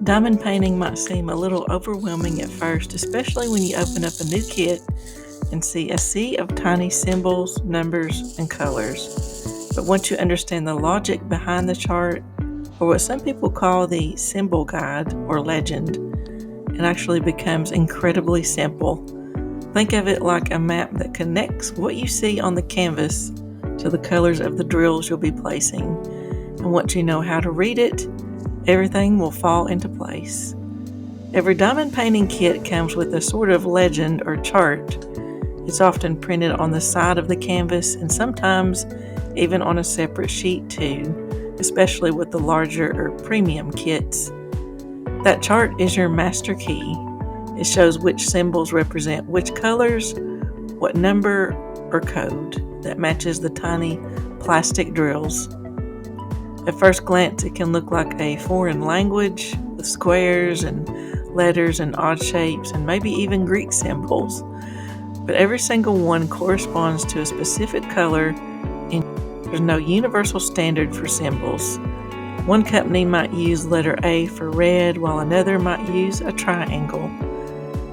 Diamond painting might seem a little overwhelming at first, especially when you open up a new kit and see a sea of tiny symbols, numbers, and colors. But once you understand the logic behind the chart, or what some people call the symbol guide or legend, it actually becomes incredibly simple. Think of it like a map that connects what you see on the canvas to the colors of the drills you'll be placing. And once you know how to read it, everything will fall into place. Every diamond painting kit comes with a sort of legend or chart. It's often printed on the side of the canvas and sometimes even on a separate sheet too, especially with the larger or premium kits. That chart is your master key. It shows which symbols represent which colors, what number or code that matches the tiny plastic drills. At first glance, it can look like a foreign language with squares and letters and odd shapes and maybe even Greek symbols. But every single one corresponds to a specific color, and there's no universal standard for symbols. One company might use letter A for red, while another might use a triangle.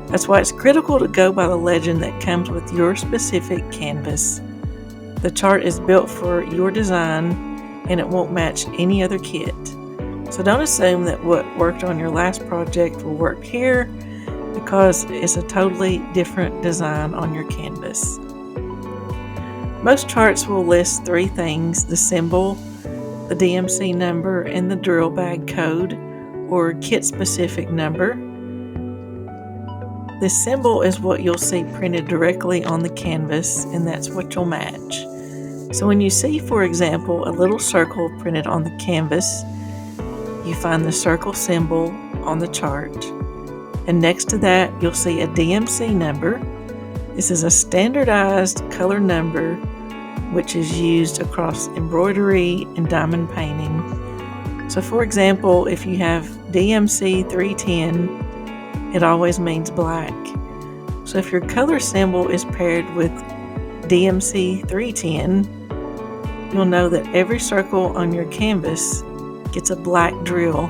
That's why it's critical to go by the legend that comes with your specific canvas. The chart is built for your design, and it won't match any other kit. So don't assume that what worked on your last project will work here, because it's a totally different design on your canvas. Most charts will list three things: the symbol, the DMC number, and the drill bag code or kit specific number. This symbol is what you'll see printed directly on the canvas, and that's what you'll match. So when you see, for example, a little circle printed on the canvas, you find the circle symbol on the chart. And next to that, you'll see a DMC number. This is a standardized color number which is used across embroidery and diamond painting. So for example, if you have DMC 310, it always means black. So if your color symbol is paired with DMC 310, you'll know that every circle on your canvas gets a black drill.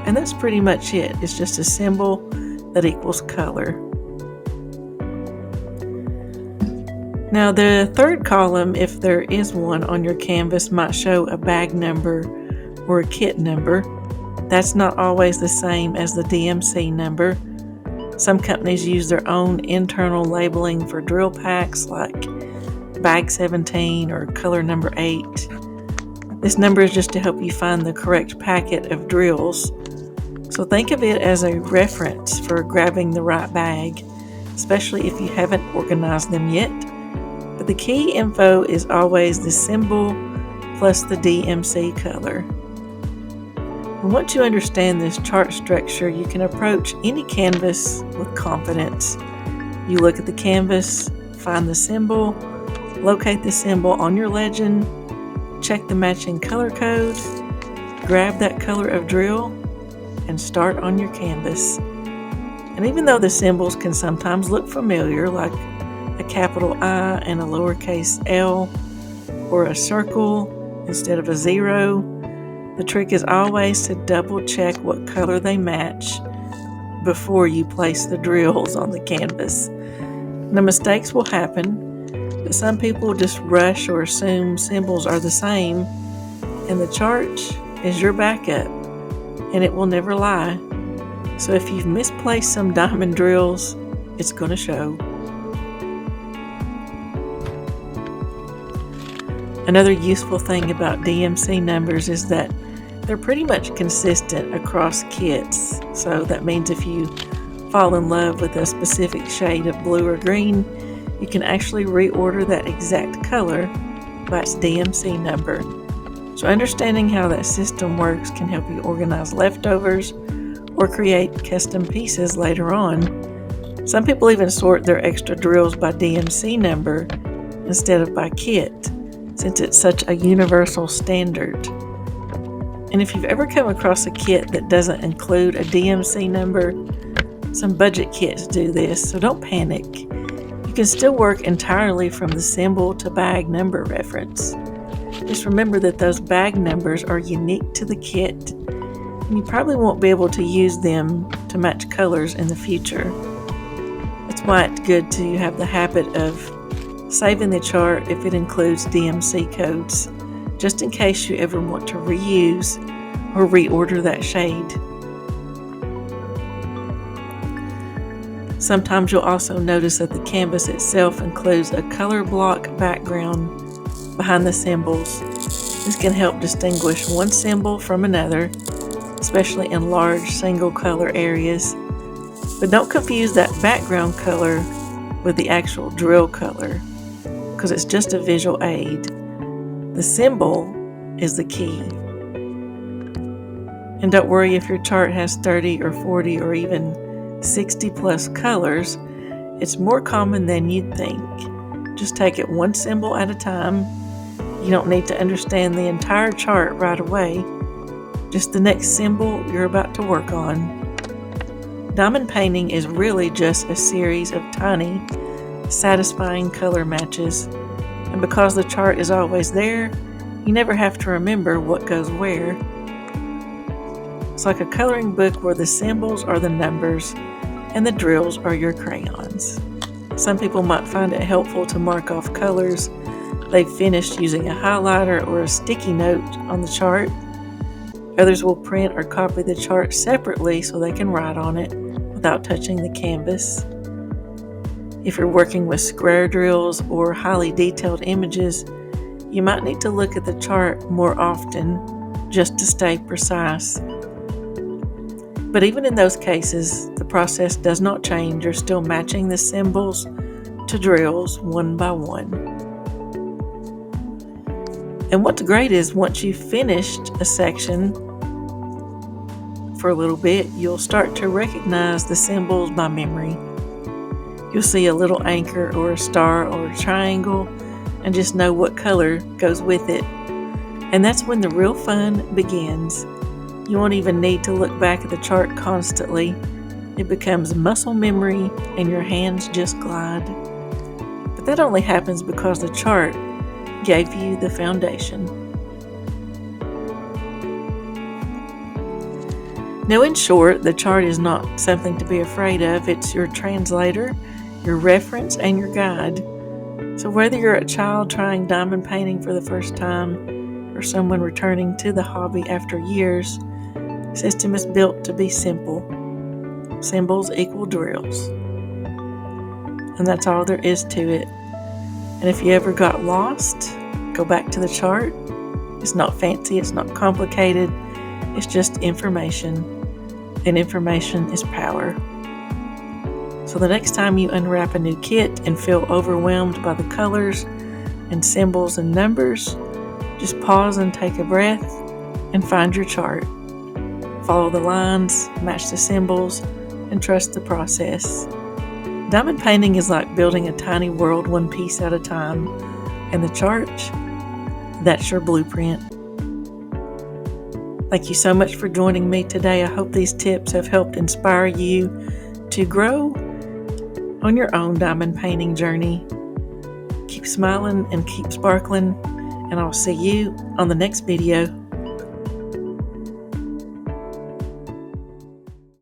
And that's pretty much it. It's just a symbol that equals color. Now the third column, if there is one on your canvas, might show a bag number or a kit number. That's not always the same as the DMC number. Some companies use their own internal labeling for drill packs like bag 17 or color number 8. This number is just to help you find the correct packet of drills. So think of it as a reference for grabbing the right bag, especially if you haven't organized them yet. But the key info is always the symbol plus the DMC color. And once you understand this chart structure, you can approach any canvas with confidence. You look at the canvas, find the symbol, locate the symbol on your legend, check the matching color code, grab that color of drill, and start on your canvas. And even though the symbols can sometimes look familiar, like a capital I and a lowercase l, or a circle instead of a 0, the trick is always to double check what color they match before you place the drills on the canvas. Now mistakes will happen, but some people just rush or assume symbols are the same, and the chart is your backup, and it will never lie. So if you've misplaced some diamond drills, it's going to show. Another useful thing about DMC numbers is that they're pretty much consistent across kits. So that means if you fall in love with a specific shade of blue or green, you can actually reorder that exact color by its DMC number. So understanding how that system works can help you organize leftovers or create custom pieces later on. Some people even sort their extra drills by DMC number instead of by kit, since it's such a universal standard. And if you've ever come across a kit that doesn't include a DMC number, some budget kits do this, so don't panic. You can still work entirely from the symbol to bag number reference. Just remember that those bag numbers are unique to the kit, and you probably won't be able to use them to match colors in the future. That's why it's good to have the habit of saving the chart if it includes DMC codes, just in case you ever want to reuse or reorder that shade. Sometimes you'll also notice that the canvas itself includes a color block background behind the symbols. This can help distinguish one symbol from another, especially in large single color areas. But don't confuse that background color with the actual drill color, because it's just a visual aid. The symbol is the key. And don't worry if your chart has 30 or 40 or even 60 plus colors. It's more common than you'd think. Just take it one symbol at a time. You don't need to understand the entire chart right away, just the next symbol you're about to work on. Diamond painting is really just a series of tiny, satisfying color matches, and because the chart is always there, you never have to remember what goes where. It's like a coloring book where the symbols are the numbers and the drills are your crayons. Some people might find it helpful to mark off colors they've finished using a highlighter or a sticky note on the chart. Others will print or copy the chart separately so they can write on it without touching the canvas. If you're working with square drills or highly detailed images, you might need to look at the chart more often just to stay precise. But even in those cases, the process does not change. You're still matching the symbols to drills one by one. And what's great is once you've finished a section for a little bit, you'll start to recognize the symbols by memory. You'll see a little anchor or a star or a triangle and just know what color goes with it. And that's when the real fun begins. You won't even need to look back at the chart constantly. It becomes muscle memory and your hands just glide. But that only happens because the chart gave you the foundation. Now, in short, the chart is not something to be afraid of. It's your translator, your reference, and your guide. So whether you're a child trying diamond painting for the first time or someone returning to the hobby after years, the system is built to be simple. Symbols equal drills. And that's all there is to it. And if you ever got lost, go back to the chart. It's not fancy, it's not complicated, it's just information. And information is power. So the next time you unwrap a new kit and feel overwhelmed by the colors and symbols and numbers, just pause and take a breath and find your chart. Follow the lines, match the symbols, and trust the process. Diamond painting is like building a tiny world one piece at a time, and the chart, that's your blueprint. Thank you so much for joining me today. I hope these tips have helped inspire you to grow on your own diamond painting journey. Keep smiling and keep sparkling, and I'll see you on the next video.